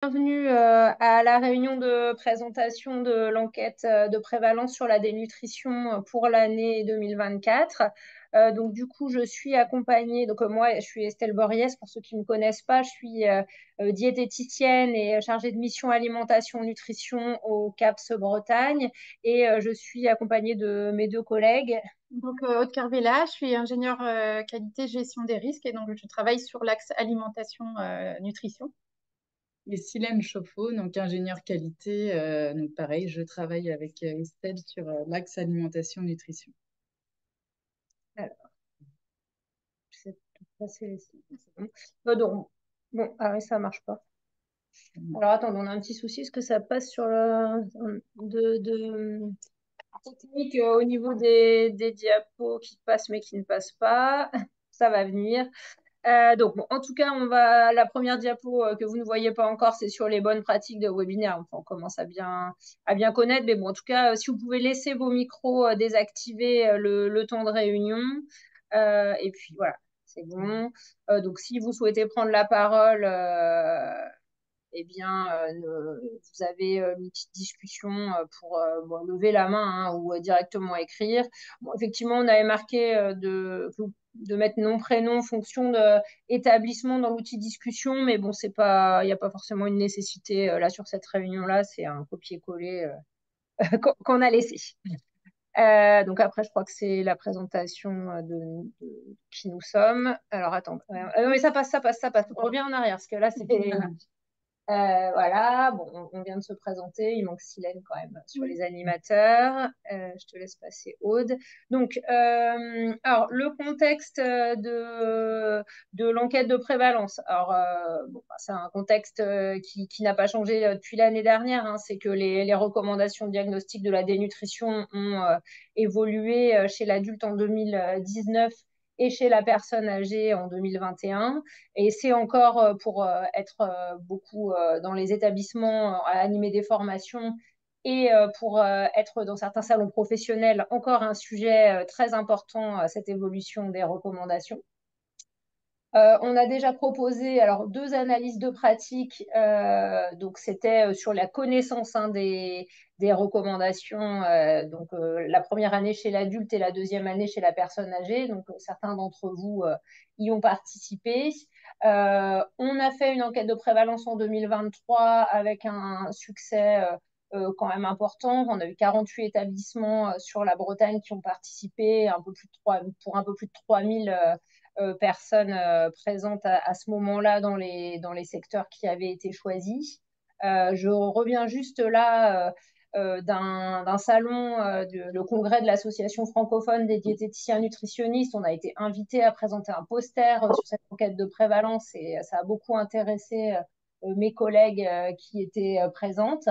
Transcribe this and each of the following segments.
Bienvenue à la réunion de présentation de l'enquête de prévalence sur la dénutrition pour l'année 2024. Donc du coup, je suis accompagnée, moi, je suis Estelle Borriès, pour ceux qui ne me connaissent pas, je suis diététicienne et chargée de mission alimentation nutrition au CAPS Bretagne et je suis accompagnée de mes deux collègues. Donc, Aude Carvela, je suis ingénieure qualité gestion des risques et donc je travaille sur l'axe alimentation nutrition. Et Silène Chauffour, donc ingénieure qualité. Donc pareil, je travaille avec Estelle sur l'axe alimentation nutrition. Alors, je sais pas si c'est bon. Donc, bon, ah oui, ça marche pas. Alors attends, on a un petit souci. Est-ce que ça passe sur le de technique au niveau des diapos qui passent mais qui ne passent pas? Ça va venir. Donc bon, en tout cas, la première diapo que vous ne voyez pas encore, c'est sur les bonnes pratiques de webinaire. Enfin, on commence à bien connaître, mais bon, en tout cas, si vous pouvez laisser vos micros désactivés le temps de réunion, et puis voilà, c'est bon. Donc si vous souhaitez prendre la parole, eh bien, vous avez l'outil de discussion pour lever la main, hein, ou directement écrire. Bon, effectivement, on avait marqué de mettre nom, prénom, fonction d'établissement dans l'outil de discussion, mais bon, il n'y a pas forcément une nécessité là sur cette réunion-là, c'est un copier-coller qu'on a laissé. Donc après, je crois que c'est la présentation de qui nous sommes. Alors attends, non mais ça passe, ça passe, ça passe. On revient en arrière, parce que là, c'est voilà, bon, on vient de se présenter, il manque Silène quand même sur les animateurs. Je te laisse passer Aude. Donc, alors, le contexte de l'enquête de prévalence. Alors, bon, c'est un contexte qui n'a pas changé depuis l'année dernière, hein. C'est que les recommandations diagnostiques de la dénutrition ont évolué chez l'adulte en 2019 et chez la personne âgée en 2021. Et c'est encore pour être beaucoup dans les établissements, à animer des formations et pour être dans certains salons professionnels, encore un sujet très important, cette évolution des recommandations. On a déjà proposé alors deux analyses de pratique. Donc c'était sur la connaissance, hein, des recommandations. Donc la première année chez l'adulte et la deuxième année chez la personne âgée. Donc certains d'entre vous y ont participé. On a fait une enquête de prévalence en 2023 avec un succès quand même important. On a eu 48 établissements sur la Bretagne qui ont participé, pour un peu plus de 3000 personnes présentes à ce moment-là dans les secteurs qui avaient été choisis. Je reviens juste là d'un salon, le congrès de l'association francophone des diététiciens nutritionnistes. On a été invité à présenter un poster sur cette enquête de prévalence et ça a beaucoup intéressé mes collègues qui étaient présentes.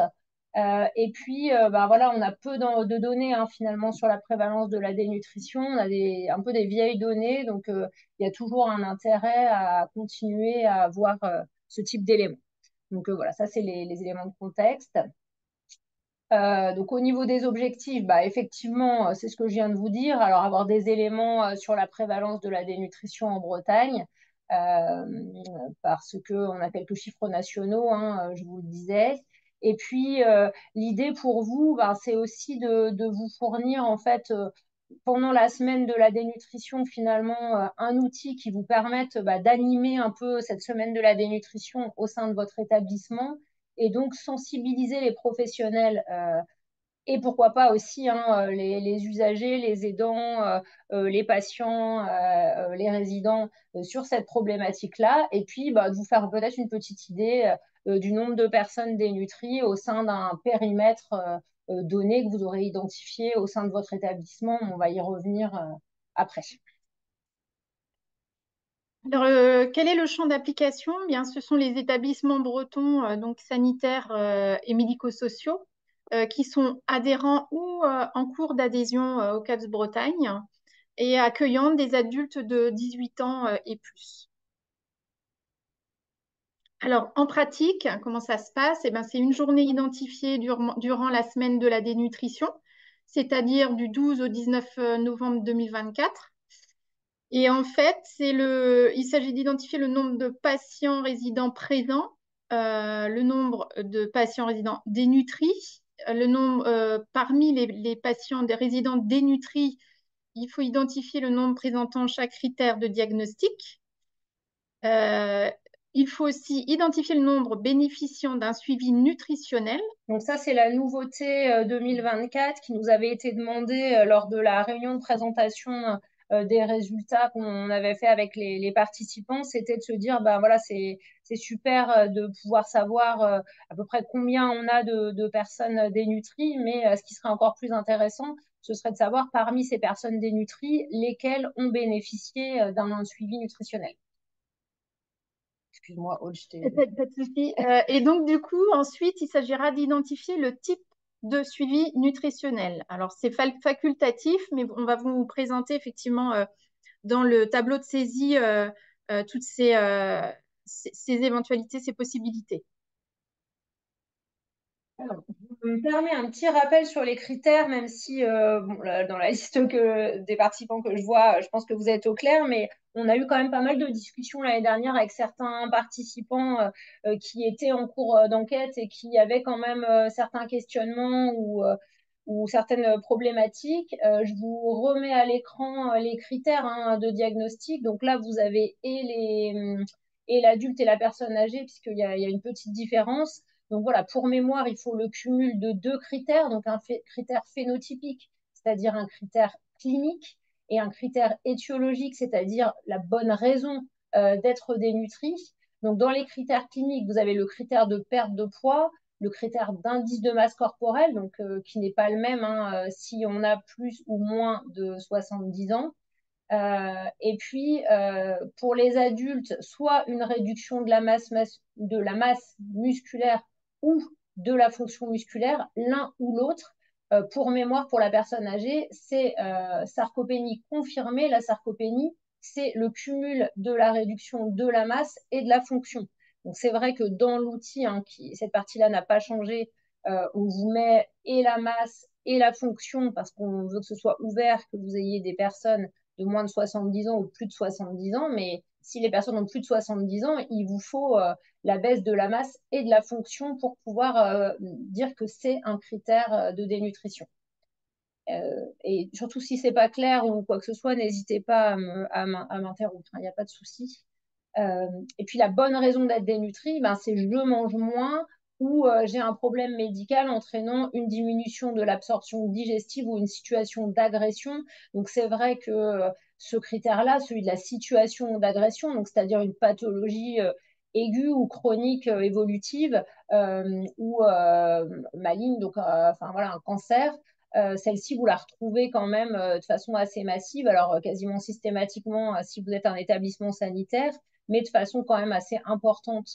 Et puis, voilà, on a peu de données, hein, finalement sur la prévalence de la dénutrition. On a un peu des vieilles données, donc il y a toujours un intérêt à continuer à avoir ce type d'éléments. Donc voilà, ça c'est les éléments de contexte. Donc au niveau des objectifs, effectivement, c'est ce que je viens de vous dire. Alors avoir des éléments sur la prévalence de la dénutrition en Bretagne, euh, parce qu'on a quelques chiffres nationaux, hein, je vous le disais. Et puis l'idée pour vous, c'est aussi de vous fournir en fait pendant la semaine de la dénutrition, finalement, un outil qui vous permette d'animer un peu cette semaine de la dénutrition au sein de votre établissement et donc sensibiliser les professionnels et pourquoi pas aussi, hein, les usagers, les aidants, les patients, les résidents sur cette problématique-là. Et puis, de vous faire peut-être une petite idée du nombre de personnes dénutries au sein d'un périmètre donné que vous aurez identifié au sein de votre établissement. On va y revenir après. Alors, quel est le champ d'application? Eh bien, ce sont les établissements bretons, donc sanitaires et médico-sociaux, qui sont adhérents ou en cours d'adhésion au CAPS Bretagne et accueillant des adultes de 18 ans et plus. Alors, en pratique, comment ça se passe? Eh bien, c'est une journée identifiée durant la semaine de la dénutrition, c'est-à-dire du 12 au 19 novembre 2024. Et en fait, il s'agit d'identifier le nombre de patients résidents présents le nombre de patients résidents dénutris. Le nombre, parmi les patients des résidents dénutris, il faut identifier le nombre présentant chaque critère de diagnostic. Il faut aussi identifier le nombre bénéficiant d'un suivi nutritionnel. Donc ça, c'est la nouveauté 2024 qui nous avait été demandée lors de la réunion de présentation des résultats qu'on avait fait avec les participants. C'était de se dire, ben voilà, c'est super de pouvoir savoir à peu près combien on a de personnes dénutries, mais ce qui serait encore plus intéressant, ce serait de savoir parmi ces personnes dénutries, lesquelles ont bénéficié d'un suivi nutritionnel. Excuse-moi, Aude, je t'ai... Pas de souci. Et donc, du coup, ensuite, il s'agira d'identifier le type de suivi nutritionnel. Alors, c'est facultatif, mais on va vous présenter effectivement dans le tableau de saisie toutes ces éventualités, ces possibilités. Alors, je me permets un petit rappel sur les critères, même si bon, là, dans la liste des participants que je vois, je pense que vous êtes au clair, mais on a eu quand même pas mal de discussions l'année dernière avec certains participants qui étaient en cours d'enquête et qui avaient quand même certains questionnements ou certaines problématiques. Je vous remets à l'écran les critères hein, de diagnostic. Donc là, vous avez et l'adulte et la personne âgée, puisqu'il y a une petite différence. Donc voilà, pour mémoire, il faut le cumul de deux critères, donc un critère phénotypique, c'est-à-dire un critère clinique, et un critère étiologique, c'est-à-dire la bonne raison d'être dénutri. Donc dans les critères cliniques, vous avez le critère de perte de poids, le critère d'indice de masse corporelle, donc qui n'est pas le même hein, si on a plus ou moins de 70 ans. Et puis, pour les adultes, soit une réduction de de la masse musculaire ou de la fonction musculaire, l'un ou l'autre. Pour mémoire, pour la personne âgée, c'est sarcopénie confirmée. La sarcopénie, c'est le cumul de la réduction de la masse et de la fonction. Donc, c'est vrai que dans l'outil, hein, cette partie-là n'a pas changé. On vous met et la masse et la fonction parce qu'on veut que ce soit ouvert, que vous ayez des personnes de moins de 70 ans ou de plus de 70 ans, mais si les personnes ont plus de 70 ans, il vous faut la baisse de la masse et de la fonction pour pouvoir dire que c'est un critère de dénutrition. Et surtout si c'est pas clair ou quoi que ce soit, n'hésitez pas à m'interrompre, il n'y a pas de souci. Et puis la bonne raison d'être dénutri, ben, c'est je mange moins ou j'ai un problème médical entraînant une diminution de l'absorption digestive ou une situation d'agression. Donc c'est vrai que ce critère-là, celui de la situation d'agression, donc c'est-à-dire une pathologie aiguë ou chronique évolutive ou maligne, donc enfin voilà un cancer. Celle-ci, vous la retrouvez quand même de façon assez massive, alors quasiment systématiquement si vous êtes un établissement sanitaire, mais de façon quand même assez importante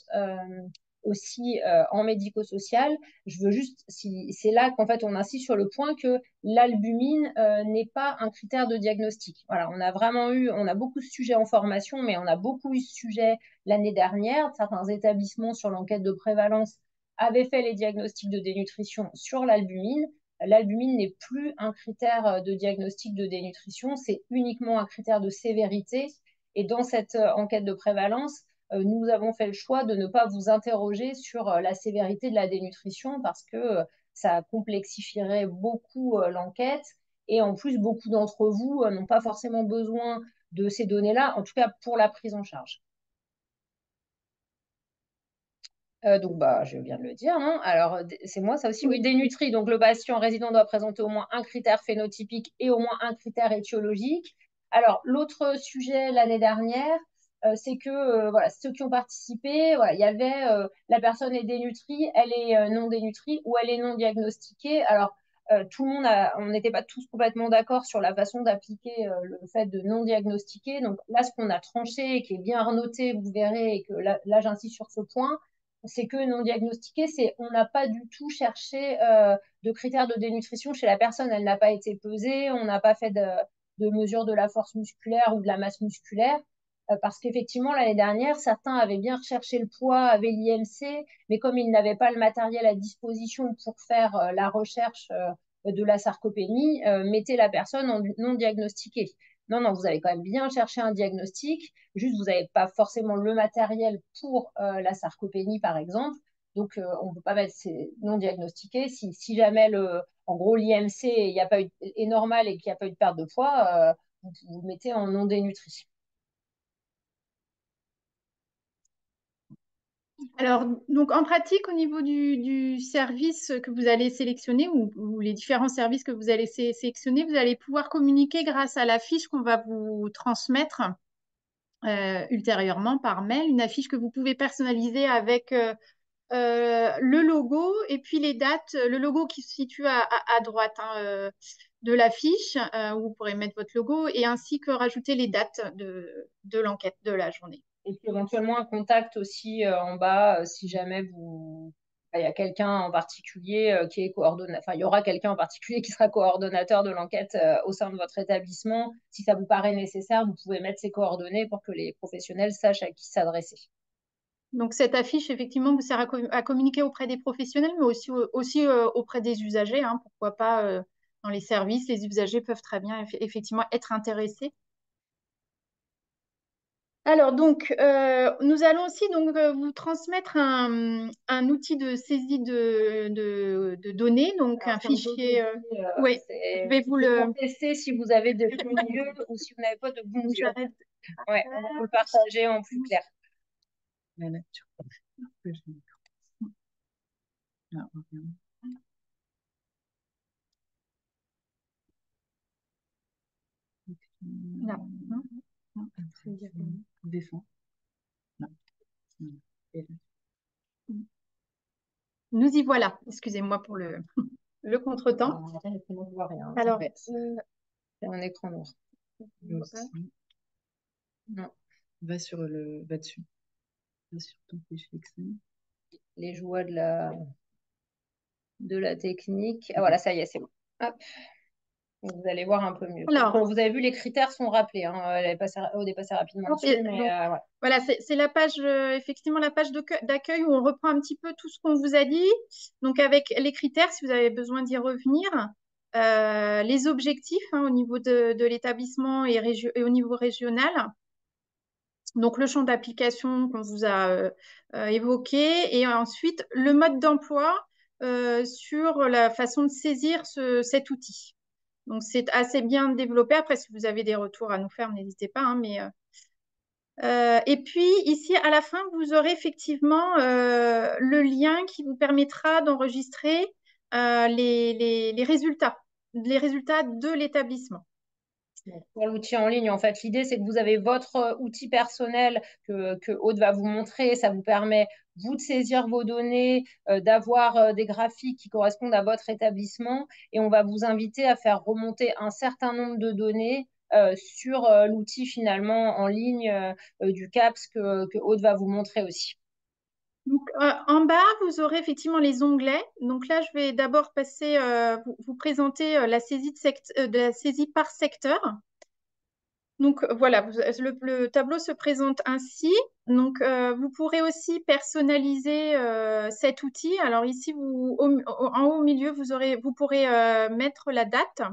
aussi en médico-social. Je veux juste, c'est là qu'en fait on insiste sur le point que l'albumine n'est pas un critère de diagnostic. Voilà, on a beaucoup de sujets en formation, mais on a beaucoup eu ce sujet l'année dernière. Certains établissements sur l'enquête de prévalence avaient fait les diagnostics de dénutrition sur l'albumine. L'albumine n'est plus un critère de diagnostic de dénutrition, c'est uniquement un critère de sévérité. Et dans cette enquête de prévalence, nous avons fait le choix de ne pas vous interroger sur la sévérité de la dénutrition parce que ça complexifierait beaucoup l'enquête. Et en plus, beaucoup d'entre vous n'ont pas forcément besoin de ces données-là, en tout cas pour la prise en charge. Donc, bah, je viens de le dire, non? Alors, c'est moi, ça aussi, oui, dénutri. Donc, le patient résident doit présenter au moins un critère phénotypique et au moins un critère étiologique. Alors, l'autre sujet l'année dernière, c'est que voilà, ceux qui ont participé, voilà, il y avait la personne est dénutrie, elle est non dénutrie ou elle est non diagnostiquée. Alors, tout le monde on n'était pas tous complètement d'accord sur la façon d'appliquer le fait de non diagnostiquer. Donc là, ce qu'on a tranché, qui est bien noté, vous verrez, et que là j'insiste sur ce point, c'est que non diagnostiqué, c'est on n'a pas du tout cherché de critères de dénutrition chez la personne. Elle n'a pas été pesée, on n'a pas fait de mesure de la force musculaire ou de la masse musculaire. Parce qu'effectivement, l'année dernière, certains avaient bien recherché le poids, avaient l'IMC, mais comme ils n'avaient pas le matériel à disposition pour faire la recherche de la sarcopénie, mettaient la personne en non diagnostiquée. Non, non, vous allez quand même bien chercher un diagnostic. Juste, vous n'avez pas forcément le matériel pour la sarcopénie, par exemple. Donc, on ne peut pas mettre non diagnostiqué. Si jamais en gros, l'IMC est normal et qu'il n'y a pas eu de perte de poids, vous le mettez en non dénutri. Alors, donc en pratique, au niveau du service que vous allez sélectionner ou les différents services que vous allez sélectionner, vous allez pouvoir communiquer grâce à la fiche qu'on va vous transmettre ultérieurement par mail, une affiche que vous pouvez personnaliser avec le logo et puis les dates, le logo qui se situe à droite hein, de l'affiche, où vous pourrez mettre votre logo, et ainsi que rajouter les dates de l'enquête de la journée. Et puis éventuellement un contact aussi en bas si jamais il y a quelqu'un en particulier qui est coordonnateur, enfin il y aura quelqu'un en particulier qui sera coordonnateur de l'enquête au sein de votre établissement. Si ça vous paraît nécessaire, vous pouvez mettre ses coordonnées pour que les professionnels sachent à qui s'adresser. Donc cette affiche, effectivement, vous sert à communiquer auprès des professionnels, mais aussi auprès des usagers. Hein, pourquoi pas dans les services, les usagers peuvent très bien effectivement être intéressés. Alors donc, nous allons aussi donc vous transmettre un outil de saisie de données, donc Alors, un fichier. Oui, je vais vous pour le. tester si vous avez de bons yeux ou si vous n'avez pas de bons yeux. Ouais, on va vous le partager en plus clair. La nature. Là, on regarde. Là. Défend. Non. Nous y voilà. Excusez-moi pour le contretemps. On ne voit rien. Alors, c'est un écran noir. Non. Va dessus. Va sur ton fichier Excel. Les joies de la technique. Ah voilà, ça y est, c'est bon. Hop. Vous allez voir un peu mieux. Alors, bon, vous avez vu, les critères sont rappelés. Hein. Elle est passée rapidement dessus, mais ouais. Voilà, c'est la page, effectivement, la page d'accueil où on reprend un petit peu tout ce qu'on vous a dit. Donc, avec les critères, si vous avez besoin d'y revenir, les objectifs hein, au niveau de l'établissement et au niveau régional. Donc, le champ d'application qu'on vous a évoqué. Et ensuite, le mode d'emploi sur la façon de saisir cet outil. Donc, c'est assez bien développé. Après, si vous avez des retours à nous faire, n'hésitez pas. Hein, mais et puis ici, à la fin, vous aurez effectivement le lien qui vous permettra d'enregistrer les résultats de l'établissement. Pour l'outil en ligne, en fait, l'idée, c'est que vous avez votre outil personnel que Aude va vous montrer. Ça vous permet, vous, de saisir vos données, d'avoir des graphiques qui correspondent à votre établissement. Et on va vous inviter à faire remonter un certain nombre de données sur l'outil, finalement, en ligne du CAPS que Aude va vous montrer aussi. Donc, en bas, vous aurez effectivement les onglets. Donc là, je vais d'abord passer, vous présenter la saisie, de la saisie par secteur. Donc voilà, le tableau se présente ainsi. Donc vous pourrez aussi personnaliser cet outil. Alors ici, en haut au milieu, vous pourrez mettre la date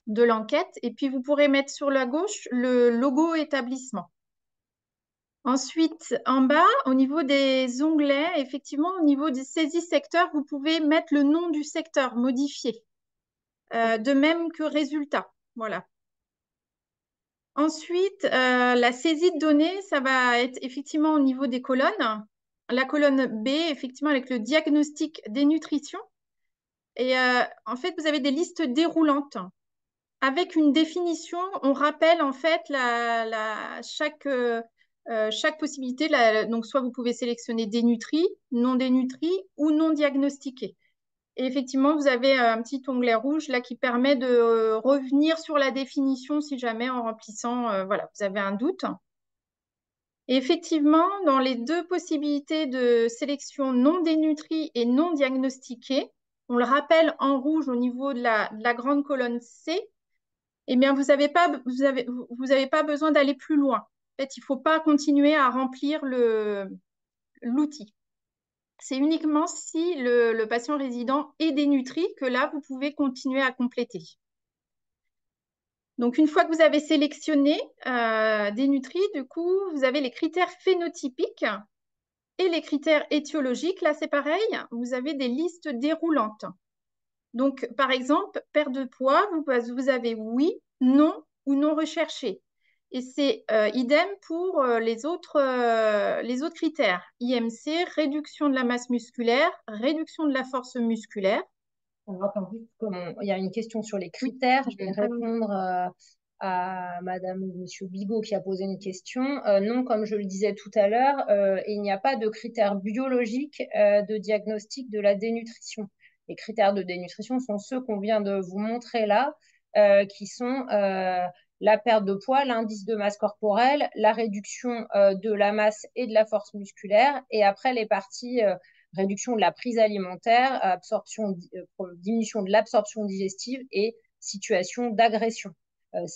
de l'enquête et puis vous pourrez mettre sur la gauche le logo établissement. Ensuite, en bas, au niveau des onglets, effectivement, au niveau des saisies secteur, vous pouvez mettre le nom du secteur modifié. De même que résultat. Voilà. Ensuite, la saisie de données, ça va être effectivement au niveau des colonnes. La colonne B, effectivement, avec le diagnostic des nutritions. Et en fait, vous avez des listes déroulantes. Avec une définition, on rappelle en fait chaque possibilité. Donc, soit vous pouvez sélectionner dénutri, non dénutri ou non diagnostiqué. Et effectivement, vous avez un petit onglet rouge là qui permet de revenir sur la définition si jamais en remplissant, voilà, vous avez un doute. Et effectivement, dans les deux possibilités de sélection non dénutrie et non diagnostiquée, on le rappelle en rouge au niveau de la grande colonne C, eh bien, vous n'avez pas besoin d'aller plus loin. En fait, il ne faut pas continuer à remplir l'outil. C'est uniquement si le patient résident est dénutri que là, vous pouvez continuer à compléter. Donc, une fois que vous avez sélectionné des nutris, du coup, vous avez les critères phénotypiques et les critères étiologiques. Là, c'est pareil, vous avez des listes déroulantes. Donc, par exemple, perte de poids, vous avez oui, non ou non recherché. Et c'est idem pour les autres critères. IMC, réduction de la masse musculaire, réduction de la force musculaire. Alors, attends, juste il y a une question sur les critères. Je vais répondre à Madame ou Monsieur Bigot qui a posé une question. Non, comme je le disais tout à l'heure, il n'y a pas de critères biologiques de diagnostic de la dénutrition. Les critères de dénutrition sont ceux qu'on vient de vous montrer là, qui sont la perte de poids, l'indice de masse corporelle, la réduction de la masse et de la force musculaire, et après les parties réduction de la prise alimentaire, diminution de l'absorption digestive et situation d'agression.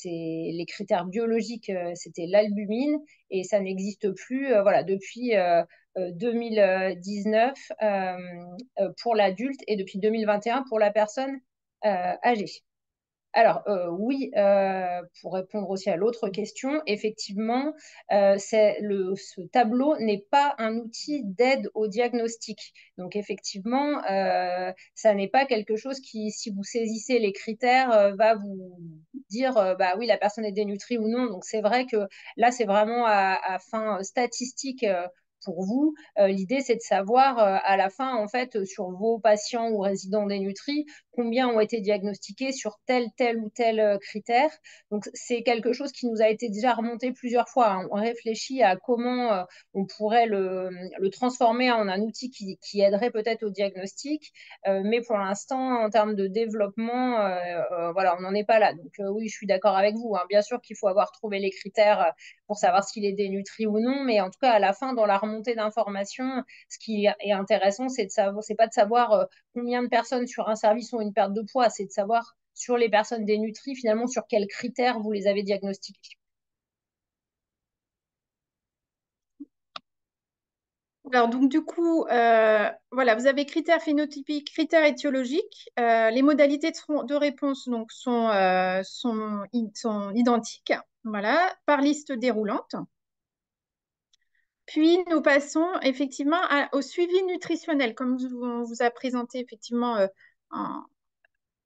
Les critères biologiques, c'était l'albumine et ça n'existe plus voilà, depuis 2019 pour l'adulte et depuis 2021 pour la personne âgée. Alors, oui, pour répondre aussi à l'autre question, effectivement, ce tableau n'est pas un outil d'aide au diagnostic. Donc, effectivement, ça n'est pas quelque chose qui, si vous saisissez les critères, va vous dire, bah oui, la personne est dénutrie ou non. Donc, c'est vrai que là, c'est vraiment à fin statistique. Pour vous, l'idée, c'est de savoir à la fin, en fait, sur vos patients ou résidents dénutris, combien ont été diagnostiqués sur tel ou tel critère. Donc, c'est quelque chose qui nous a été déjà remonté plusieurs fois, hein. On réfléchit à comment on pourrait le transformer en un outil qui aiderait peut-être au diagnostic. Mais pour l'instant, en termes de développement, voilà, on n'en est pas là. Donc, oui, je suis d'accord avec vous, hein. Bien sûr qu'il faut avoir trouvé les critères pour savoir s'il est dénutri ou non. Mais en tout cas, à la fin, dans la remontée d'informations, ce qui est intéressant, c'est pas de savoir combien de personnes sur un service ont une perte de poids, c'est de savoir sur les personnes dénutries, finalement, sur quels critères vous les avez diagnostiquées. Alors, donc, du coup, voilà, vous avez critères phénotypiques, critères étiologiques. Les modalités de réponse donc, sont identiques, voilà, par liste déroulante. Puis, nous passons effectivement au suivi nutritionnel, comme on vous a présenté effectivement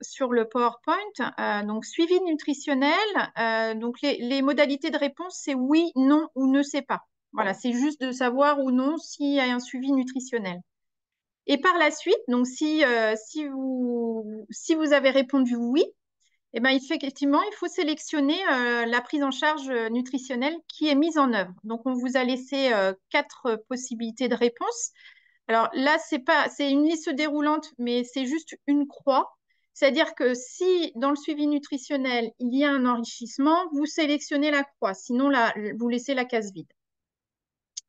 sur le PowerPoint. Donc, suivi nutritionnel, donc les modalités de réponse, c'est oui, non ou ne sais pas. Voilà, c'est juste de savoir ou non s'il y a un suivi nutritionnel. Et par la suite, donc si vous avez répondu oui, eh ben, effectivement, il faut sélectionner la prise en charge nutritionnelle qui est mise en œuvre. Donc, on vous a laissé 4 possibilités de réponse. Alors là, c'est une liste déroulante, mais c'est juste une croix. C'est-à-dire que si dans le suivi nutritionnel, il y a un enrichissement, vous sélectionnez la croix. Sinon, là, vous laissez la case vide.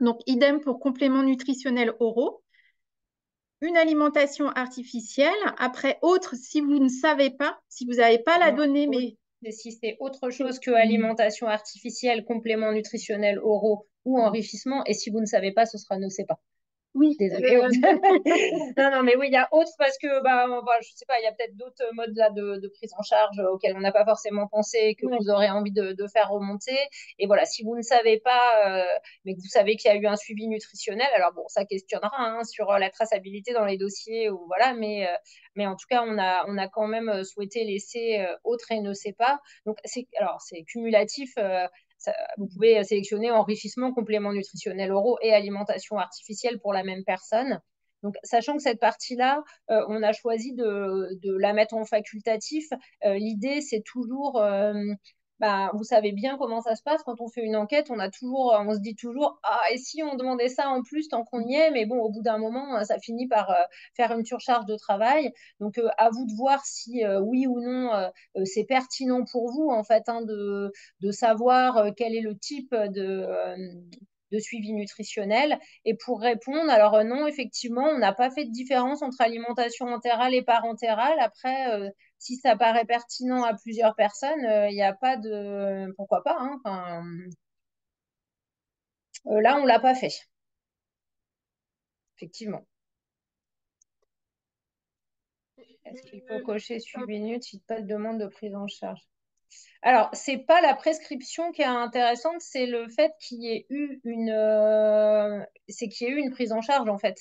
Donc, idem pour compléments nutritionnels oraux. Une alimentation artificielle. Après, autre, si vous ne savez pas, si vous n'avez pas la donnée, mais si c'est autre chose que alimentation artificielle, complément nutritionnel oraux ou enrichissement, et si vous ne savez pas, ce sera ne sait pas. oui. Désolée. Non, mais oui, il y a autre parce que, bah, je sais pas, il y a peut-être d'autres modes là de prise en charge auxquels on n'a pas forcément pensé, que vous aurez envie de faire remonter. Et voilà, si vous ne savez pas, mais que vous savez qu'il y a eu un suivi nutritionnel, alors bon, ça questionnera hein, sur la traçabilité dans les dossiers, ou voilà, mais en tout cas, on a quand même souhaité laisser autre et ne sait pas. Donc, c'est cumulatif. Vous pouvez sélectionner enrichissement, complément nutritionnel oraux et alimentation artificielle pour la même personne. Donc, sachant que cette partie-là, on a choisi de la mettre en facultatif, l'idée, c'est toujours, vous savez bien comment ça se passe quand on fait une enquête, on se dit toujours, ah, et si on demandait ça en plus tant qu'on y est, mais bon, au bout d'un moment, ça finit par faire une surcharge de travail. Donc, à vous de voir si oui ou non, c'est pertinent pour vous, en fait, hein, de savoir quel est le type de suivi nutritionnel. Et pour répondre, alors non, effectivement, on n'a pas fait de différence entre alimentation entérale et parentérale. Après, si ça paraît pertinent à plusieurs personnes, il n'y a pas de... Pourquoi pas, hein, enfin, là, on ne l'a pas fait. Effectivement. Est-ce qu'il faut cocher suivi nut si pas de demande de prise en charge? Alors, c'est pas la prescription qui est intéressante, c'est le fait qu'il y ait eu c'est qu'il y ait eu une prise en charge en fait.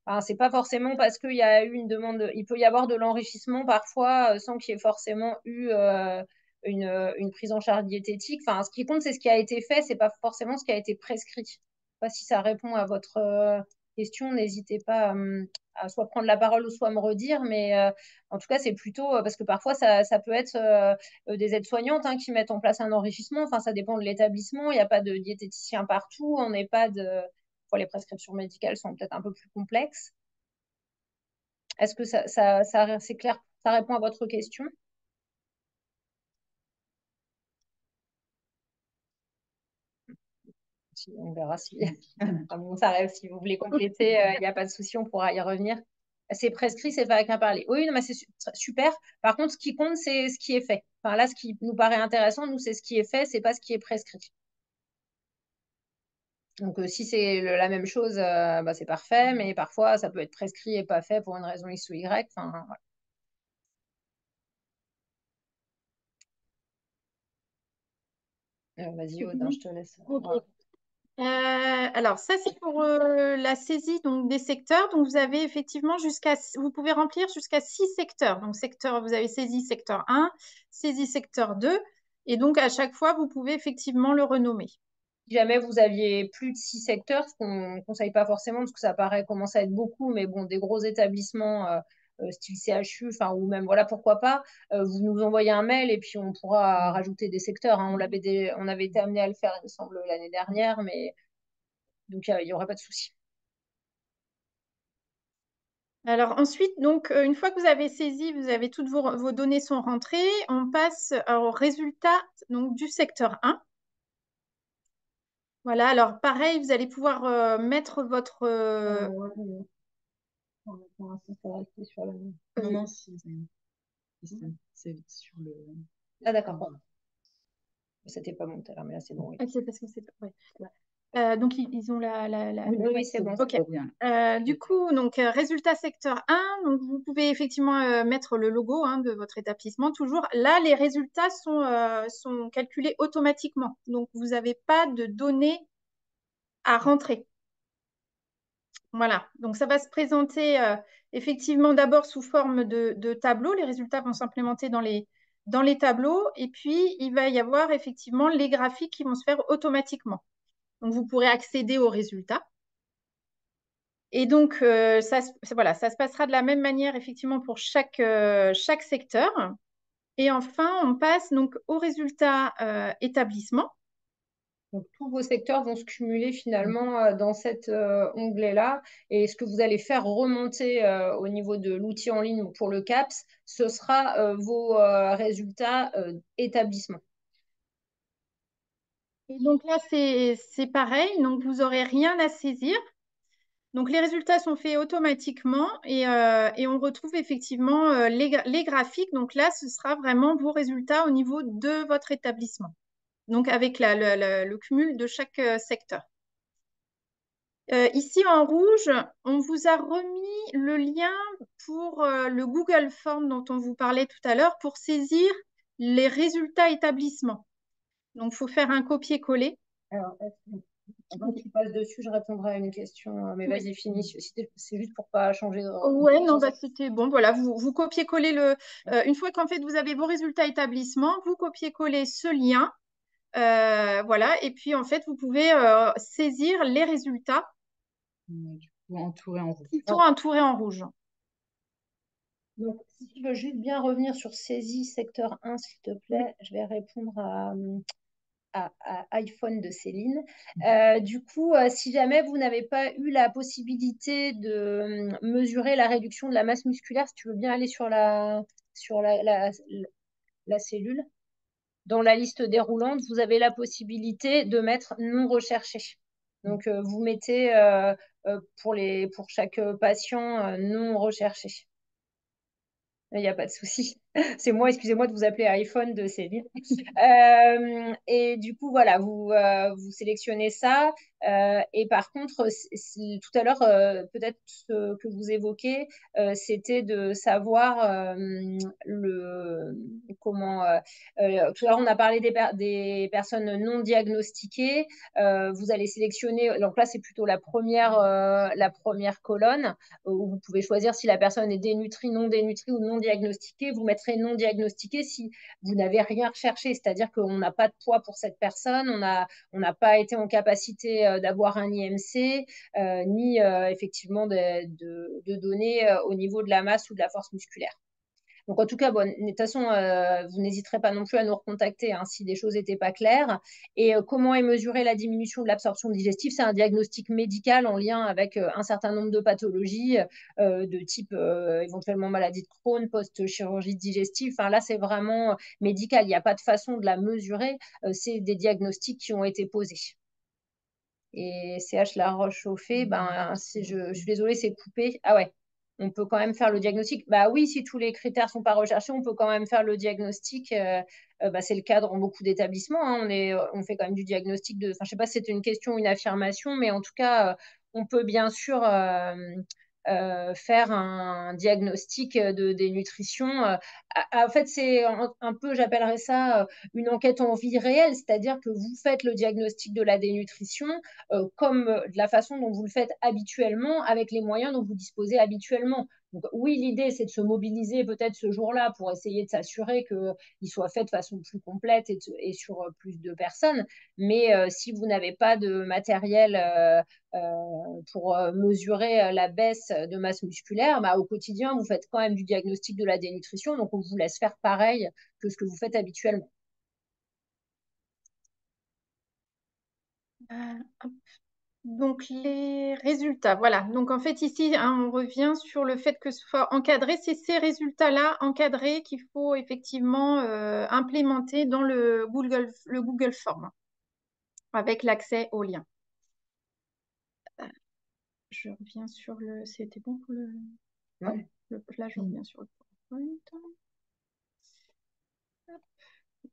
Enfin, c'est pas forcément parce qu'il y a eu une demande. Il peut y avoir de l'enrichissement parfois sans qu'il y ait forcément eu une prise en charge diététique. Enfin, ce qui compte, c'est ce qui a été fait, c'est pas forcément ce qui a été prescrit. Je sais pas si ça répond à votre question. N'hésitez pas à soit prendre la parole ou soit me redire, mais en tout cas, c'est plutôt parce que parfois ça peut être des aides-soignantes qui mettent en place un enrichissement. Enfin, ça dépend de l'établissement. Il n'y a pas de diététicien partout. On n'est pas de. Enfin, les prescriptions médicales sont peut-être un peu plus complexes. Est-ce que c'est clair? Ça répond à votre question? On verra si, ça rêve. Si vous voulez compléter, il n'y a pas de souci, on pourra y revenir. C'est prescrit, c'est pas qu'à parler. Oui, non, mais c'est super. Par contre, ce qui compte, c'est ce qui est fait. Enfin, là, ce qui nous paraît intéressant, nous, c'est ce qui est fait, c'est pas ce qui est prescrit. Donc, si c'est la même chose, bah, c'est parfait, mais parfois, ça peut être prescrit et pas fait pour une raison X ou Y. Enfin, voilà. Vas-y, Aude, je te laisse. Ok. Alors, ça, c'est pour la saisie donc, des secteurs. Donc, vous avez effectivement vous pouvez remplir jusqu'à 6 secteurs. Donc, vous avez saisi secteur 1, saisi secteur 2. Et donc, à chaque fois, vous pouvez effectivement le renommer. Si jamais vous aviez plus de 6 secteurs, ce qu'on ne conseille pas forcément, parce que ça paraît commencer à être beaucoup, mais bon, des gros établissements style CHU, enfin, ou même, voilà, pourquoi pas, vous nous envoyez un mail et puis on pourra rajouter des secteurs. On avait été amené à le faire, il me semble, l'année dernière, mais donc il n'y aurait pas de souci. Alors ensuite, donc, une fois que vous avez saisi, vous avez toutes vos données sont rentrées, on passe au résultat donc, du secteur 1. Voilà, alors pareil, vous allez pouvoir mettre votre... Non, non, c'est sur le... Ah d'accord, pardon. C'était pas bon tout à l'heure, mais là c'est bon. Oui. Ah, c'est parce que c'est... donc, ils ont Oui, c'est bon. Ok. Du coup, donc, résultat secteur 1, donc, vous pouvez effectivement mettre le logo de votre établissement toujours. Là, les résultats sont calculés automatiquement. Donc, vous n'avez pas de données à rentrer. Voilà. Donc, ça va se présenter effectivement d'abord sous forme de tableau. Les résultats vont s'implémenter dans les tableaux. Et puis, il va y avoir effectivement les graphiques qui vont se faire automatiquement. Donc, vous pourrez accéder aux résultats. Et donc, voilà, ça se passera de la même manière, effectivement, pour chaque secteur. Et enfin, on passe donc au résultat établissement. Donc, tous vos secteurs vont se cumuler finalement dans cet onglet-là. Et ce que vous allez faire remonter au niveau de l'outil en ligne pour le CAPS, ce sera vos résultats établissement. Et donc là, c'est pareil. Donc, vous n'aurez rien à saisir. Donc, les résultats sont faits automatiquement et on retrouve effectivement les graphiques. Donc là, ce sera vraiment vos résultats au niveau de votre établissement. Donc, avec le cumul de chaque secteur. Ici, en rouge, on vous a remis le lien pour le Google Form dont on vous parlait tout à l'heure pour saisir les résultats établissements. Donc, il faut faire un copier-coller. Alors, avant que tu passes dessus, je répondrai à une question. Mais vas-y, finis. C'est juste pour pas changer de... Ouais, non, bah, c'était bon. Voilà, vous copiez-collez une fois qu'en fait vous avez vos résultats établissement, vous copiez-collez ce lien. Voilà, et puis en fait, vous pouvez saisir les résultats Du coup, entouré en rouge. qui sont entourés en rouge. Donc, si tu veux juste bien revenir sur saisie secteur 1, s'il te plaît, je vais répondre à iPhone de Céline. Du coup, si jamais vous n'avez pas eu la possibilité de mesurer la réduction de la masse musculaire, si tu veux bien aller sur la cellule, dans la liste déroulante, vous avez la possibilité de mettre non recherché. Donc, vous mettez pour chaque patient non recherché. Il n'y a pas de souci. C'est moi, excusez-moi de vous appeler iPhone de Céline. Et du coup, voilà, vous sélectionnez ça. Et par contre, tout à l'heure, peut-être que vous évoquez, c'était de savoir comment. Tout à l'heure, on a parlé des personnes non diagnostiquées. Vous allez sélectionner. Donc là, c'est plutôt la première colonne où vous pouvez choisir si la personne est dénutrie, non dénutrie ou non diagnostiquée. Vous mettrez non diagnostiqué si vous n'avez rien recherché, c'est-à-dire qu'on n'a pas de poids pour cette personne, on n'a pas été en capacité d'avoir un IMC, ni effectivement de données au niveau de la masse ou de la force musculaire. Donc, en tout cas, bon, de toute façon, vous n'hésiterez pas non plus à nous recontacter hein, si des choses n'étaient pas claires. Et comment est mesurée la diminution de l'absorption digestive? C'est un diagnostic médical en lien avec un certain nombre de pathologies de type éventuellement maladie de Crohn, post-chirurgie digestive. Enfin, là, c'est vraiment médical. Il n'y a pas de façon de la mesurer. C'est des diagnostics qui ont été posés. Et CH La Roche-Chauffé, ben, je suis désolée, c'est coupé. Ah ouais, on peut quand même faire le diagnostic. Bah oui, si tous les critères sont pas recherchés, on peut quand même faire le diagnostic. Bah, c'est le cas dans beaucoup d'établissements. Hein. On fait quand même du diagnostic de. Enfin, je sais pas si c'est une question ou une affirmation, mais en tout cas, on peut bien sûr faire un diagnostic de dénutrition. En fait, c'est un peu, j'appellerais ça une enquête en vie réelle, c'est-à-dire que vous faites le diagnostic de la dénutrition comme de la façon dont vous le faites habituellement, avec les moyens dont vous disposez habituellement. Donc, oui, l'idée, c'est de se mobiliser peut-être ce jour-là pour essayer de s'assurer qu'il soit fait de façon plus complète et sur plus de personnes. Mais si vous n'avez pas de matériel pour mesurer la baisse de masse musculaire, bah, au quotidien, vous faites quand même du diagnostic de la dénutrition. Donc, on vous laisse faire pareil que ce que vous faites habituellement. Donc, les résultats, voilà. Donc, en fait, ici, hein, on revient sur le fait que ce soit encadré. C'est ces résultats-là encadrés qu'il faut effectivement implémenter dans le Google Form avec l'accès au lien. Je reviens sur le... C'était bon pour le... Ouais. Là, je reviens sur le PowerPoint.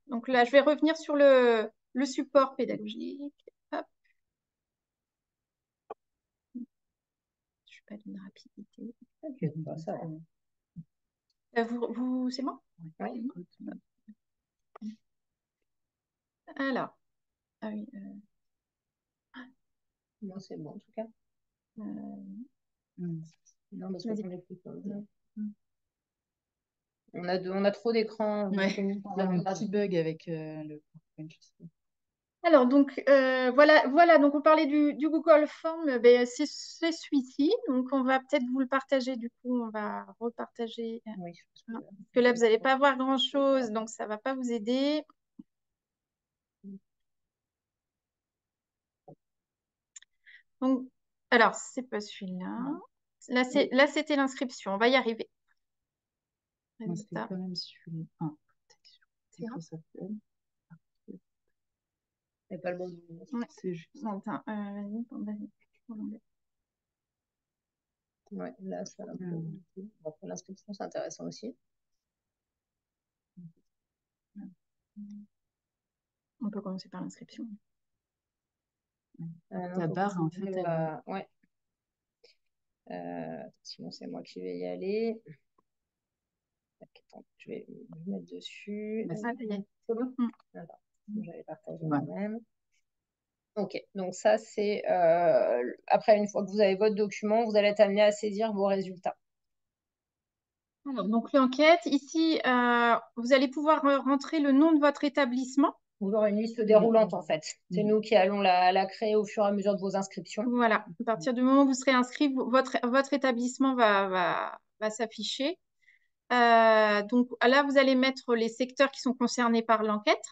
Donc là, je vais revenir sur le support pédagogique. Hop. Je ne suis pas d'une rapidité. T'inquiète pas, ça va. C'est bon? Oui. Alors, ah oui, Non, c'est bon en tout cas. Non, parce vas-y. qu'on est plus on a trop d'écrans. Ouais. Il y a un petit bug avec le PowerPoint, je sais pas. Alors, donc, voilà, donc on parlait du Google Form, ben, c'est celui-ci. Donc, on va peut-être vous le partager, du coup, on va repartager. Oui, Parce que là, vous n'allez pas voir grand-chose, donc ça ne va pas vous aider. Donc, alors, c'est pas celui-là. Là, c'était l'inscription. On va y arriver. Moi, c'est quand même celui-là. Ah, C'est ça s'appelle. c'est pas le bon. Ouais. C'est juste. Attends, vas-y. Ouais, là, ça va. Bon, pour l'inscription, c'est intéressant aussi. On peut commencer par l'inscription. La barre, en fait, elle... Ouais. Sinon, c'est moi qui vais y aller. Attends, je vais me mettre dessus. Ah, ça y est. C'est bon? Attends, j'avais partagé moi-même. Ok, donc ça, c'est après, une fois que vous avez votre document, vous allez être amené à saisir vos résultats. Alors, donc, l'enquête, ici, vous allez pouvoir rentrer le nom de votre établissement. Vous aurez une liste déroulante, en fait. C'est nous qui allons la créer au fur et à mesure de vos inscriptions. Voilà, à partir du moment où vous serez inscrit, votre établissement va s'afficher. Donc là, vous allez mettre les secteurs qui sont concernés par l'enquête.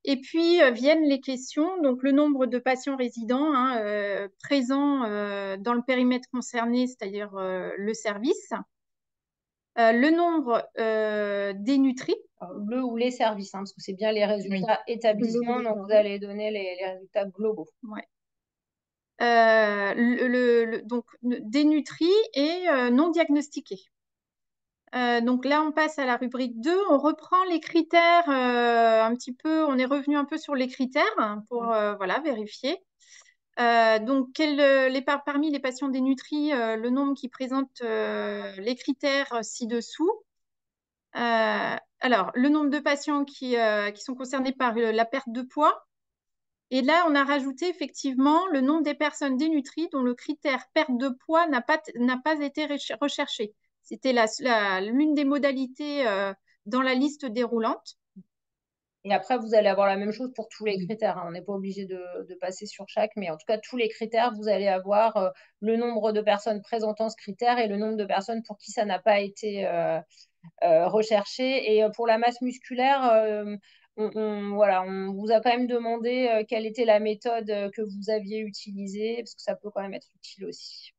Et puis viennent les questions, donc le nombre de patients résidents hein, présents dans le périmètre concerné, c'est-à-dire le service. Le nombre dénutris. Alors, le ou les services, hein, parce que c'est bien les résultats établissements, donc vous allez donner les résultats globaux. Ouais. Donc dénutris et non diagnostiqués. Donc là, on passe à la rubrique 2. On reprend les critères un petit peu. On est revenu un peu sur les critères hein, pour voilà, vérifier. Donc, parmi les patients dénutris, le nombre qui présente les critères ci-dessous. Alors, le nombre de patients qui sont concernés par la perte de poids. Et là, on a rajouté effectivement le nombre des personnes dénutries dont le critère perte de poids n'a pas été recherché. C'était l'une des modalités dans la liste déroulante. Et après, vous allez avoir la même chose pour tous les critères. Hein. On n'est pas obligé de passer sur chaque, mais en tout cas, tous les critères, vous allez avoir le nombre de personnes présentant ce critère et le nombre de personnes pour qui ça n'a pas été recherché. Et pour la masse musculaire, voilà, on vous a quand même demandé quelle était la méthode que vous aviez utilisée, parce que ça peut quand même être utile aussi.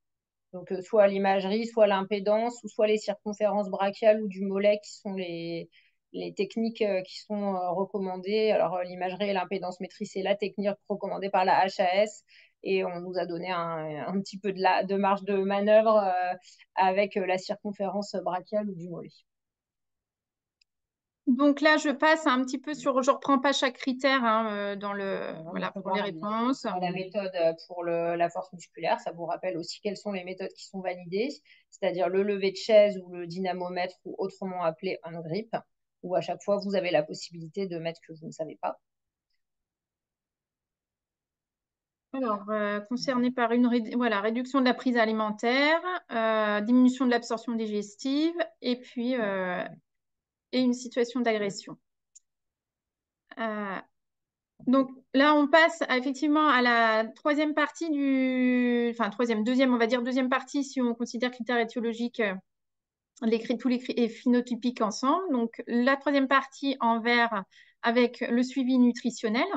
Donc, soit l'imagerie, soit l'impédance, ou soit les circonférences brachiales ou du mollet qui sont les techniques qui sont recommandées. Alors, l'imagerie et l'impédance métrie, c'est la technique recommandée par la HAS. Et on nous a donné un petit peu de marge de manœuvre avec la circonférence brachiale ou du mollet. Donc là, je passe un petit peu sur, je ne reprends pas chaque critère hein, voilà, pour les réponses. La méthode pour la force musculaire, ça vous rappelle aussi quelles sont les méthodes qui sont validées, c'est-à-dire le lever de chaise ou le dynamomètre, ou autrement appelé un grip, où à chaque fois, vous avez la possibilité de mettre que vous ne savez pas. Alors, concerné par une réduction de la prise alimentaire, diminution de l'absorption digestive, et puis et une situation d'agression. Donc là, on passe effectivement à la troisième partie deuxième, on va dire deuxième partie si on considère critères étiologiques, tous les phénotypiques ensemble. Donc la troisième partie en vert avec le suivi nutritionnel.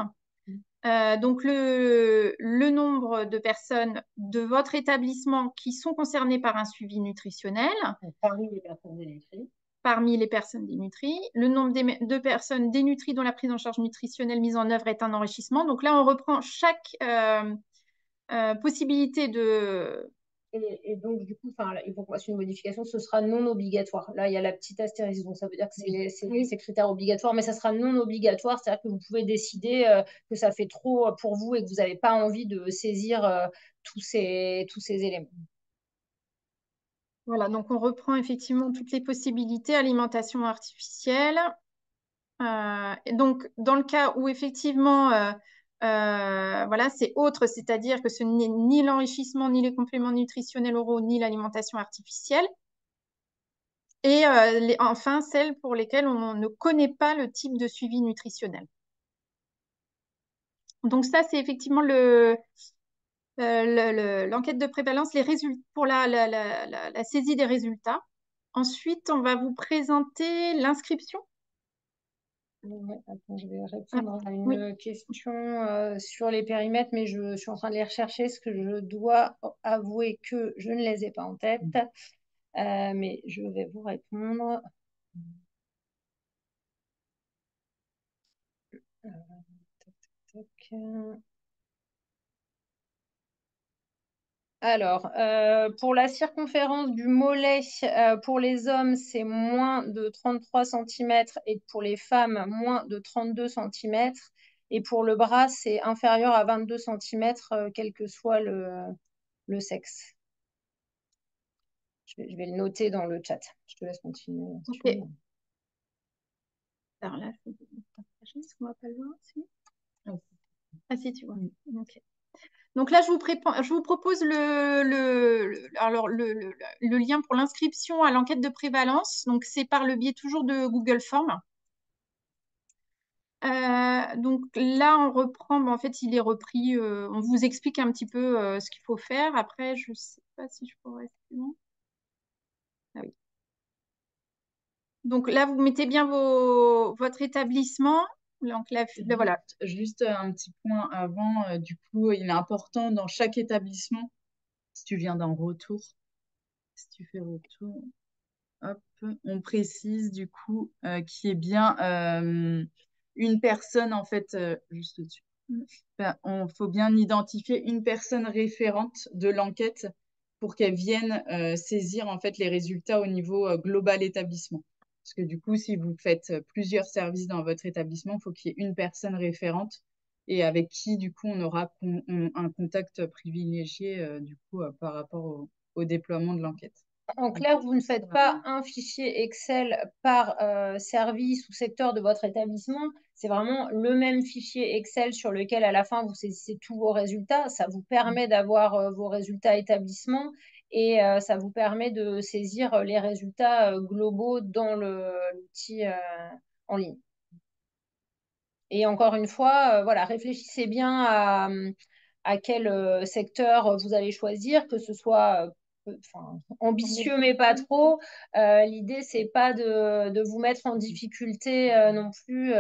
Donc le nombre de personnes de votre établissement qui sont concernées par un suivi nutritionnel. Parmi les personnes dénutries. Parmi les personnes dénutries. Le nombre de personnes dénutries dont la prise en charge nutritionnelle mise en œuvre est un enrichissement. Donc là, on reprend chaque possibilité de... Et donc, du coup, il faut qu'on fasse une modification, ce sera non obligatoire. Là, il y a la petite astérisque, donc ça veut dire que c'est ces critères obligatoires, mais ça sera non obligatoire, c'est-à-dire que vous pouvez décider que ça fait trop pour vous et que vous n'avez pas envie de saisir tous ces éléments. Voilà, donc on reprend effectivement toutes les possibilités, alimentation artificielle. Et donc, dans le cas où effectivement, voilà, c'est autre, c'est-à-dire que ce n'est ni l'enrichissement, ni les compléments nutritionnels oraux, ni l'alimentation artificielle. Et enfin, celles pour lesquelles on ne connaît pas le type de suivi nutritionnel. Donc ça, c'est effectivement l'enquête de prévalence, les résultats pour la saisie des résultats. Ensuite, on va vous présenter l'inscription. Ouais, attends, je vais répondre à une question sur les périmètres, mais je suis en train de les rechercher, parce que je dois avouer que je ne les ai pas en tête, mais je vais vous répondre. Alors, pour la circonférence du mollet, pour les hommes, c'est moins de 33 cm et pour les femmes, moins de 32 cm. Et pour le bras, c'est inférieur à 22 cm, quel que soit le sexe. Je vais le noter dans le chat. Je te laisse continuer. Okay. Alors là, je vais partager, est-ce qu'on va pas le voir aussi? Ah si, tu vois. Okay. Donc là, je vous propose le lien pour l'inscription à l'enquête de prévalence. Donc, c'est par le biais toujours de Google Forms. Donc là, on reprend, en fait, il est repris. On vous explique un petit peu ce qu'il faut faire. Après, je ne sais pas si je pourrais rester loin. Ah oui. Donc là, vous mettez bien votre établissement. Donc là, voilà. Juste un petit point avant, du coup, il est important dans chaque établissement, si tu viens d'un retour, si tu fais retour, hop, on précise du coup qu'il y ait bien une personne, en fait, juste au-dessus. Il faut bien identifier une personne référente de l'enquête pour qu'elles viennent saisir en fait les résultats au niveau global établissement. Parce que du coup, si vous faites plusieurs services dans votre établissement, il faut qu'il y ait une personne référente et avec qui, du coup, on aura un contact privilégié du coup, par rapport au déploiement de l'enquête. En clair, vous ne faites pas un fichier Excel par service ou secteur de votre établissement. C'est vraiment le même fichier Excel sur lequel, à la fin, vous saisissez tous vos résultats. Ça vous permet d'avoir vos résultats établissement et ça vous permet de saisir les résultats globaux dans l'outil en ligne. Et encore une fois, voilà, réfléchissez bien à quel secteur vous allez choisir, que ce soit ambitieux mais pas trop. L'idée, c'est pas de vous mettre en difficulté non plus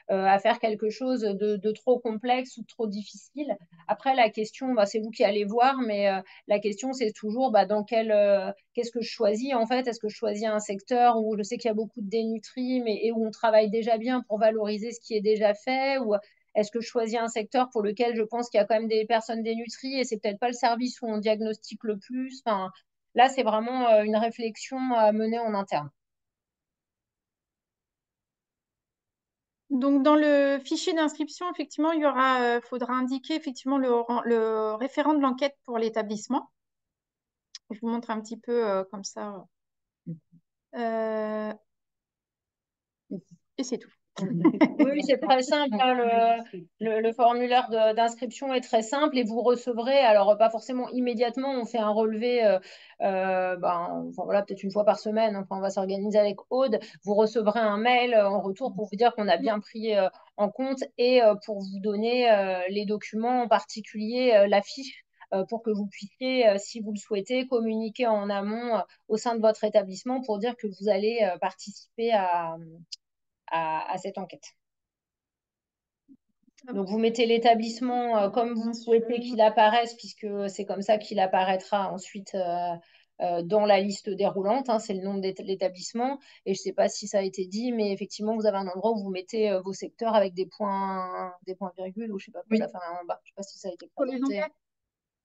à faire quelque chose de trop complexe ou de trop difficile. Après, la question, bah, c'est vous qui allez voir, mais la question, c'est toujours bah, qu'est-ce que je choisis en fait? Est-ce que je choisis un secteur où je sais qu'il y a beaucoup de dénutris, et où on travaille déjà bien pour valoriser ce qui est déjà fait, ou est-ce que je choisis un secteur pour lequel je pense qu'il y a quand même des personnes dénutries et c'est peut-être pas le service où on diagnostique le plus. Enfin, là, c'est vraiment une réflexion à mener en interne. Donc, dans le fichier d'inscription, effectivement, faudra indiquer effectivement le référent de l'enquête pour l'établissement. Je vous montre un petit peu comme ça. Euh, et c'est tout. Oui, c'est très simple, hein. Le formulaire d'inscription est très simple et vous recevrez, alors pas forcément immédiatement, on fait un relevé enfin, voilà, peut-être une fois par semaine, enfin, on va s'organiser avec Aude. Vous recevrez un mail en retour pour vous dire qu'on a bien pris en compte et pour vous donner les documents, en particulier la fiche, pour que vous puissiez, si vous le souhaitez, communiquer en amont au sein de votre établissement pour dire que vous allez participer à cette enquête. Donc, vous mettez l'établissement comme vous souhaitez qu'il apparaisse, puisque c'est comme ça qu'il apparaîtra ensuite dans la liste déroulante. Hein, c'est le nom de l'établissement. Et je ne sais pas si ça a été dit, mais effectivement, vous avez un endroit où vous mettez vos secteurs avec des points virgules, ou je ne sais pas quoi, Oui. la fin en bas. Je ne sais pas si ça a été Pour les présenté. enquêtes?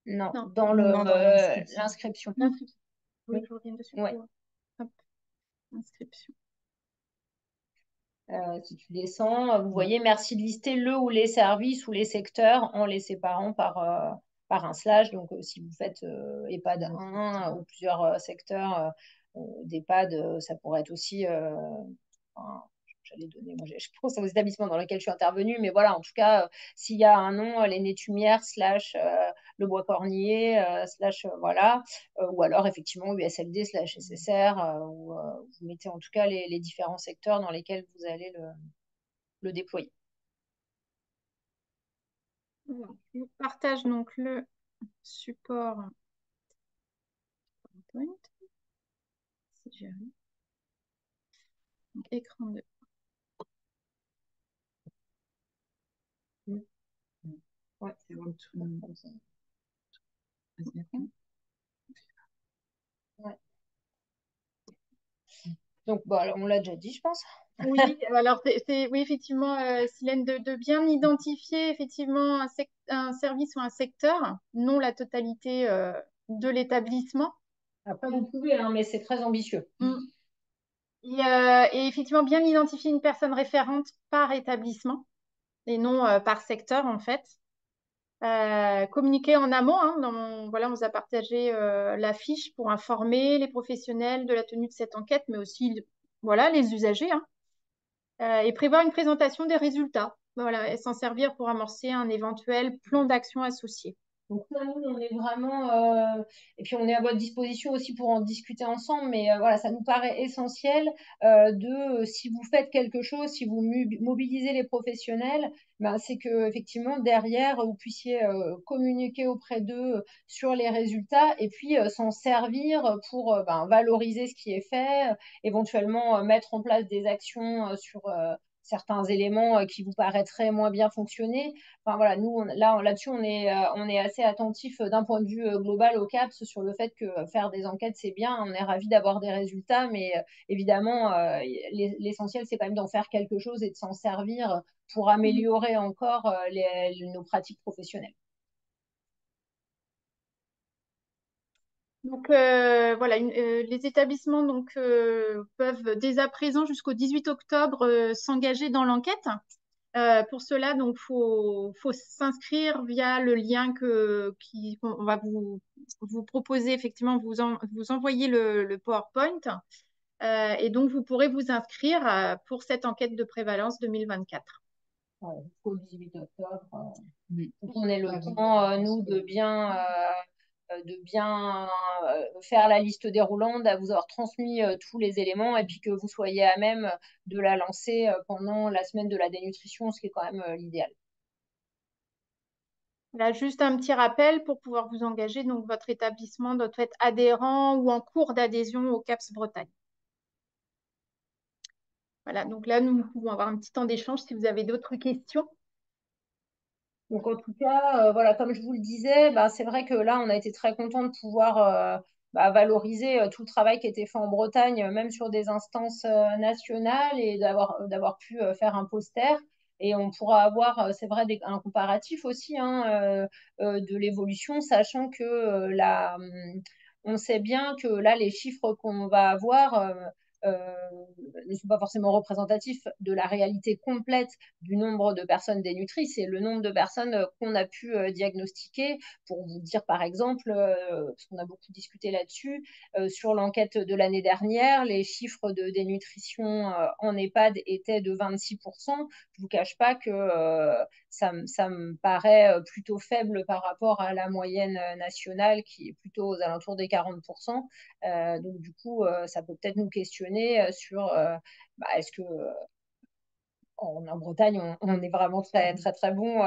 Non, Non. dans l'inscription. Oui, je reviens dessus. Ouais. Hop. Inscription. Si tu descends, vous voyez, merci de lister le ou les services ou les secteurs en les séparant par un slash. Donc, si vous faites EHPAD 1 ou plusieurs secteurs d'EHPAD, ça pourrait être aussi, j'allais donner, moi, je pense aux établissements dans lesquels je suis intervenue, mais voilà, en tout cas, s'il y a un nom, les Nétumières, slash le Bois Cornier, slash voilà, ou alors effectivement USLD, slash SSR, vous mettez en tout cas les différents secteurs dans lesquels vous allez le déployer. Voilà. Je vous partage donc le support PowerPoint. C'est géré. Donc, écran 2. Ouais, c'est bon, tout le monde comme ça. Ouais. Donc, bon, on l'a déjà dit, je pense. Oui, alors oui, effectivement, Silène, de bien identifier effectivement un service ou un secteur, non la totalité de l'établissement. Après, vous pouvez, hein, mais c'est très ambitieux. Et effectivement, bien identifier une personne référente par établissement et non par secteur, en fait. Communiquer en amont, hein, voilà, on vous a partagé la fiche pour informer les professionnels de la tenue de cette enquête, mais aussi voilà, les usagers, hein. Et prévoir une présentation des résultats, voilà, et s'en servir pour amorcer un éventuel plan d'action associé. Donc là, nous, on est vraiment, et puis on est à votre disposition aussi pour en discuter ensemble, mais voilà, ça nous paraît essentiel si vous faites quelque chose, si vous mobilisez les professionnels, ben, c'est que effectivement derrière, vous puissiez communiquer auprès d'eux sur les résultats et puis s'en servir pour ben, valoriser ce qui est fait, éventuellement mettre en place des actions sur certains éléments qui vous paraîtraient moins bien fonctionner. Enfin, voilà, nous, là-dessus, on est assez attentif d'un point de vue global au CAPS sur le fait que faire des enquêtes, c'est bien. On est ravis d'avoir des résultats, mais évidemment, l'essentiel, c'est quand même d'en faire quelque chose et de s'en servir pour améliorer encore nos pratiques professionnelles. Donc voilà, les établissements peuvent dès à présent jusqu'au 18 octobre s'engager dans l'enquête. Pour cela, donc faut s'inscrire via le lien qu'on va vous proposer effectivement, vous envoyer le PowerPoint. Et donc vous pourrez vous inscrire pour cette enquête de prévalence 2024. Ouais, jusqu'au 18 octobre. Mm. Donc on ait le temps, nous, de bien faire la liste déroulante, de vous avoir transmis tous les éléments et puis que vous soyez à même de la lancer pendant la semaine de la dénutrition, ce qui est quand même l'idéal. Là, juste un petit rappel pour pouvoir vous engager. Donc, votre établissement doit être adhérent ou en cours d'adhésion au CAPS Bretagne. Voilà, donc là, nous pouvons avoir un petit temps d'échange si vous avez d'autres questions. Donc en tout cas, voilà, comme je vous le disais, bah, c'est vrai que là, on a été très content de pouvoir bah, valoriser tout le travail qui a été fait en Bretagne, même sur des instances nationales, et d'avoir pu faire un poster. Et on pourra avoir, c'est vrai, un comparatif aussi hein, de l'évolution, sachant que on sait bien que là, les chiffres qu'on va avoir euh, ne sont pas forcément représentatifs de la réalité complète du nombre de personnes dénutries, c'est le nombre de personnes qu'on a pu diagnostiquer. Pour vous dire par exemple, parce qu'on a beaucoup discuté là-dessus, sur l'enquête de l'année dernière, les chiffres de dénutrition en EHPAD étaient de 26%. Je ne vous cache pas que ça me paraît plutôt faible par rapport à la moyenne nationale qui est plutôt aux alentours des 40%. Donc du coup, ça peut peut-être nous questionner sur bah, est-ce que en Bretagne, on est vraiment très, très, très bon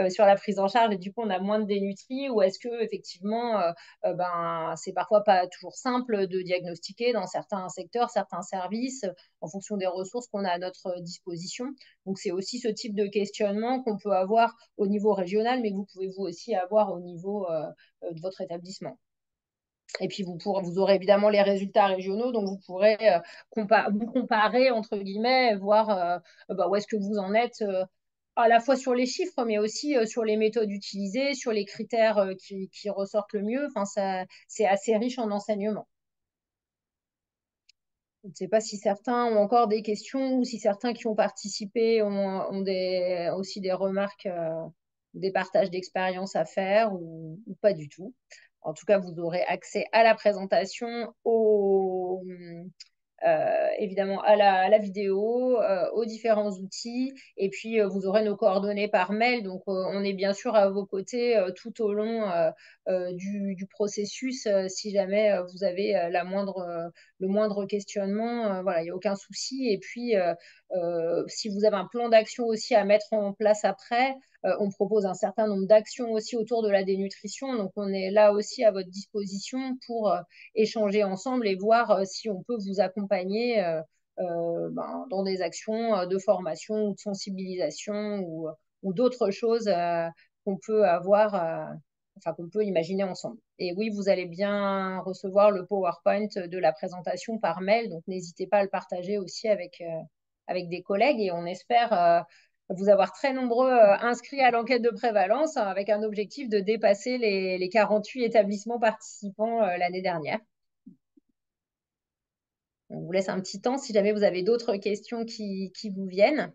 sur la prise en charge et du coup, on a moins de dénutris ou est-ce que effectivement, ben, c'est parfois pas toujours simple de diagnostiquer dans certains secteurs, certains services en fonction des ressources qu'on a à notre disposition. Donc, c'est aussi ce type de questionnement qu'on peut avoir au niveau régional, mais que vous pouvez vous aussi avoir au niveau de votre établissement. Et puis, vous aurez évidemment les résultats régionaux, donc vous pourrez vous comparer, entre guillemets, voir bah, où est-ce que vous en êtes, à la fois sur les chiffres, mais aussi sur les méthodes utilisées, sur les critères qui ressortent le mieux. Enfin, c'est assez riche en enseignement. Je ne sais pas si certains ont encore des questions ou si certains qui ont participé ont aussi des remarques, des partages d'expériences à faire ou pas du tout. En tout cas, vous aurez accès à la présentation, évidemment à la vidéo, aux différents outils. Et puis, vous aurez nos coordonnées par mail. Donc, on est bien sûr à vos côtés tout au long du processus. Si jamais vous avez le moindre questionnement, voilà, il n'y a aucun souci. Et puis, si vous avez un plan d'action aussi à mettre en place après, on propose un certain nombre d'actions aussi autour de la dénutrition. Donc, on est là aussi à votre disposition pour échanger ensemble et voir si on peut vous accompagner ben, dans des actions de formation ou de sensibilisation ou d'autres choses qu'on peut avoir, enfin qu'on peut imaginer ensemble. Et oui, vous allez bien recevoir le PowerPoint de la présentation par mail, donc n'hésitez pas à le partager aussi avec des collègues et on espère vous avoir très nombreux inscrits à l'enquête de prévalence avec un objectif de dépasser les 48 établissements participants l'année dernière. On vous laisse un petit temps si jamais vous avez d'autres questions qui vous viennent.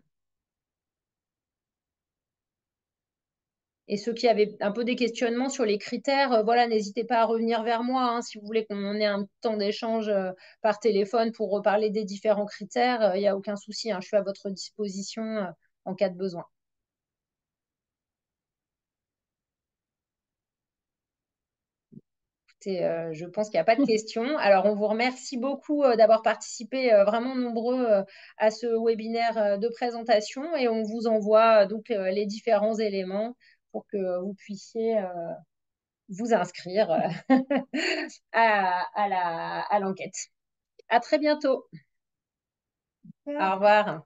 Et ceux qui avaient un peu des questionnements sur les critères, voilà, n'hésitez pas à revenir vers moi hein, si vous voulez qu'on ait un temps d'échange par téléphone pour reparler des différents critères. Il n'y a aucun souci, hein, je suis à votre disposition en cas de besoin. Je pense qu'il n'y a pas de questions. Alors, on vous remercie beaucoup d'avoir participé vraiment nombreux à ce webinaire de présentation et on vous envoie donc les différents éléments pour que vous puissiez vous inscrire à l'enquête. À très bientôt. Au revoir.